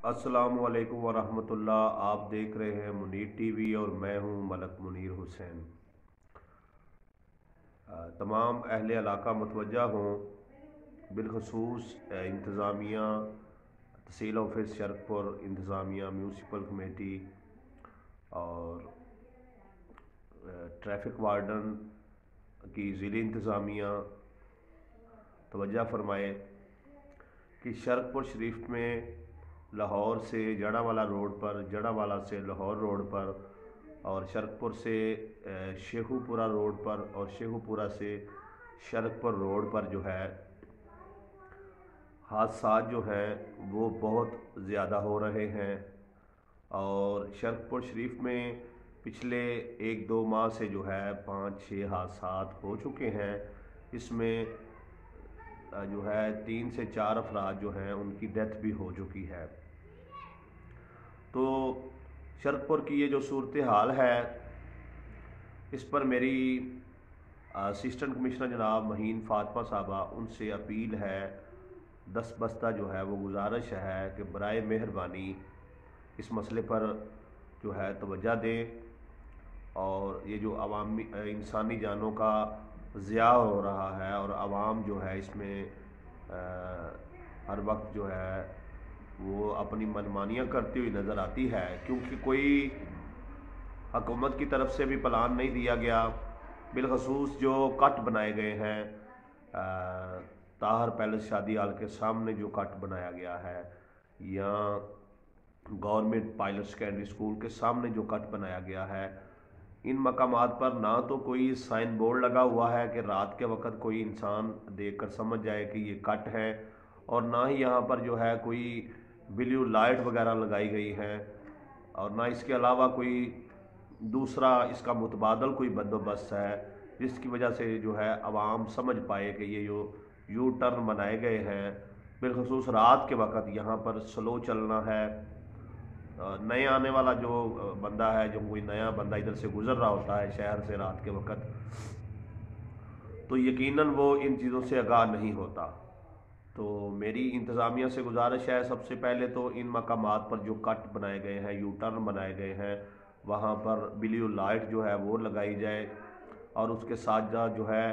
السلام علیکم ورحمۃ اللہ۔ آپ دیکھ رہے ہیں منیر ٹی وی اور میں ہوں ملک منیر حسین۔ تمام اہل علاقہ متوجہ ہوں، بالخصوص انتظامیہ، تحصیل آفس شرق پور انتظامیہ، میونسپل کمیٹی اور ٹریفک وارڈن کی ضلعی انتظامیہ توجہ فرمائے کہ شرق پور شریف میں لاہور سے جڑا والا روڈ پر، جڑا والا سے لاہور روڈ پر اور شرق پور سے شیخو پورہ روڈ پر اور شیخو پورہ سے شرق پور روڈ پر جو ہے حادثات جو ہیں وہ بہت زیادہ ہو رہے ہیں۔ اور شرق پور شریف میں پچھلے 1-2 ماہ سے جو ہے 5-6 حادثات ہو چکے ہیں۔ اس میں جو ہے 3 سے 4 افراد جو ہیں ان کی ڈیتھ بھی ہو چکی ہے۔ تو شرق پور کی یہ جو صورتحال ہے، اس پر میری اسسٹنٹ کمشنر جناب مہین فاطمہ صاحبہ ان سے اپیل ہے، دستبستہ جو ہے وہ گزارش ہے کہ برائے مہربانی اس مسئلے پر جو ہے توجہ دیں، اور یہ جو عوامی انسانی جانوں کا ضیاع ہو رہا ہے اور عوام جو ہے اس میں ہر وقت جو ہے وہ اپنی منمانیاں کرتی ہوئی نظر آتی ہے، کیونکہ کوئی حکومت کی طرف سے بھی پلان نہیں دیا گیا۔ بالخصوص جو کٹ بنائے گئے ہیں طاہر پیلس شادی ہال کے سامنے جو کٹ بنایا گیا ہے، یا گورنمنٹ پائلٹ سیکنڈری اسکول کے سامنے جو کٹ بنایا گیا ہے، ان مقامات پر نہ تو کوئی سائن بورڈ لگا ہوا ہے کہ رات کے وقت کوئی انسان دیکھ کر سمجھ جائے کہ یہ کٹ ہے، اور نہ ہی یہاں پر جو ہے کوئی بلیو لائٹ وغیرہ لگائی گئی ہے، اور نہ اس کے علاوہ کوئی دوسرا اس کا متبادل کوئی بندوبست ہے جس کی وجہ سے جو ہے عوام سمجھ پائے کہ یہ جو یو ٹرن بنائے گئے ہیں، بالخصوص رات کے وقت یہاں پر سلو چلنا ہے۔ نئے آنے والا جو بندہ ہے، جو کوئی نیا بندہ ادھر سے گزر رہا ہوتا ہے شہر سے رات کے وقت، تو یقیناً وہ ان چیزوں سے آگاہ نہیں ہوتا۔ تو میری انتظامیہ سے گزارش ہے، سب سے پہلے تو ان مقامات پر جو کٹ بنائے گئے ہیں، یو ٹرن بنائے گئے ہیں، وہاں پر بلیو لائٹ جو ہے وہ لگائی جائے، اور اس کے ساتھ جو ہے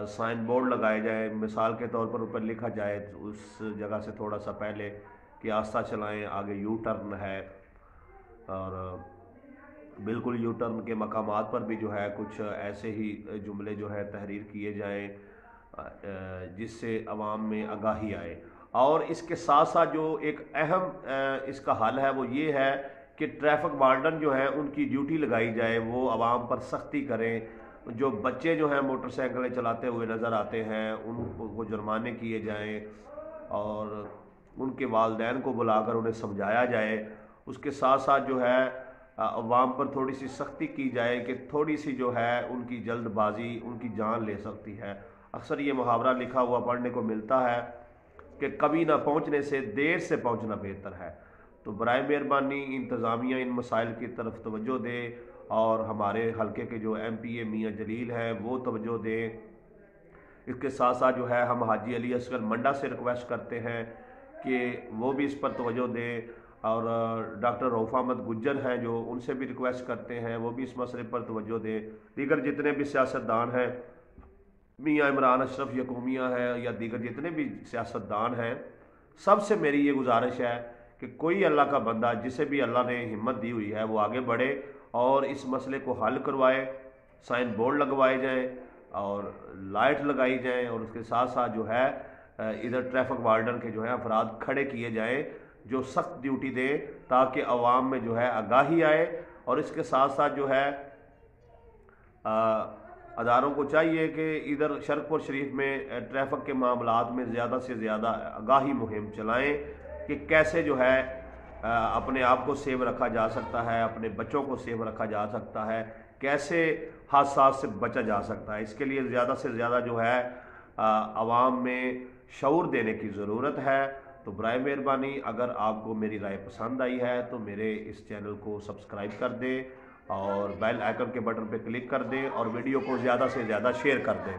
سائن بورڈ لگائے جائے۔ مثال کے طور پر اوپر لکھا جائے اس جگہ سے تھوڑا سا پہلے کہ آہستہ چلائیں، آگے یو ٹرن ہے، اور بالکل یو ٹرن کے مقامات پر بھی جو ہے کچھ ایسے ہی جملے جو ہے تحریر کیے جائیں جس سے عوام میں آگاہی آئے۔ اور اس کے ساتھ ساتھ جو ایک اہم اس کا حل ہے وہ یہ ہے کہ ٹریفک وارڈن جو ہیں ان کی ڈیوٹی لگائی جائے، وہ عوام پر سختی کریں۔ جو بچے جو ہیں موٹر سائیکلیں چلاتے ہوئے نظر آتے ہیں ان کو جرمانے کیے جائیں، اور ان کے والدین کو بلا کر انہیں سمجھایا جائے۔ اس کے ساتھ ساتھ جو ہے عوام پر تھوڑی سی سختی کی جائے کہ تھوڑی سی جو ہے ان کی جلد بازی ان کی جان لے سکتی ہے۔ اکثر یہ محاورہ لکھا ہوا پڑھنے کو ملتا ہے کہ کبھی نہ پہنچنے سے دیر سے پہنچنا بہتر ہے۔ تو برائے مہربانی انتظامیہ ان مسائل کی طرف توجہ دے، اور ہمارے حلقے کے جو ایم پی اے میاں جلیل ہیں وہ توجہ دیں۔ اس کے ساتھ ساتھ جو ہے ہم حاجی علی اصغر منڈا سے ریکویسٹ کرتے ہیں کہ وہ بھی اس پر توجہ دیں، اور ڈاکٹر رؤف احمد گجر ہیں جو ان سے بھی ریکویسٹ کرتے ہیں وہ بھی اس مسئلے پر توجہ دیں۔ دیگر جتنے بھی سیاستدان ہیں، میاں عمران اشرف یکومیہ ہے یا دیگر جتنے بھی سیاستدان ہیں، سب سے میری یہ گزارش ہے کہ کوئی اللہ کا بندہ جسے بھی اللہ نے ہمت دی ہوئی ہے وہ آگے بڑھے اور اس مسئلے کو حل کروائے، سائن بورڈ لگوائے جائیں اور لائٹ لگائی جائیں، اور اس کے ساتھ ساتھ جو ہے ادھر ٹریفک وارڈن کے جو ہے افراد کھڑے کیے جائیں جو سخت ڈیوٹی دیں، تاکہ عوام میں جو ہے آگاہی آئے۔ اور اس کے ساتھ ساتھ جو ہے اداروں کو چاہیے کہ ادھر شرق پور شریف میں ٹریفک کے معاملات میں زیادہ سے زیادہ آگاہی مہم چلائیں کہ کیسے جو ہے اپنے آپ کو سیو رکھا جا سکتا ہے، اپنے بچوں کو سیو رکھا جا سکتا ہے، کیسے حادثات سے بچا جا سکتا ہے۔ اس کے لیے زیادہ سے زیادہ جو ہے عوام میں شعور دینے کی ضرورت ہے۔ تو برائے مہربانی اگر آپ کو میری رائے پسند آئی ہے تو میرے اس چینل کو سبسکرائب کر دیں، اور بیل آئیکن کے بٹن پہ کلک کر دیں، اور ویڈیو کو زیادہ سے زیادہ شیئر کر دیں۔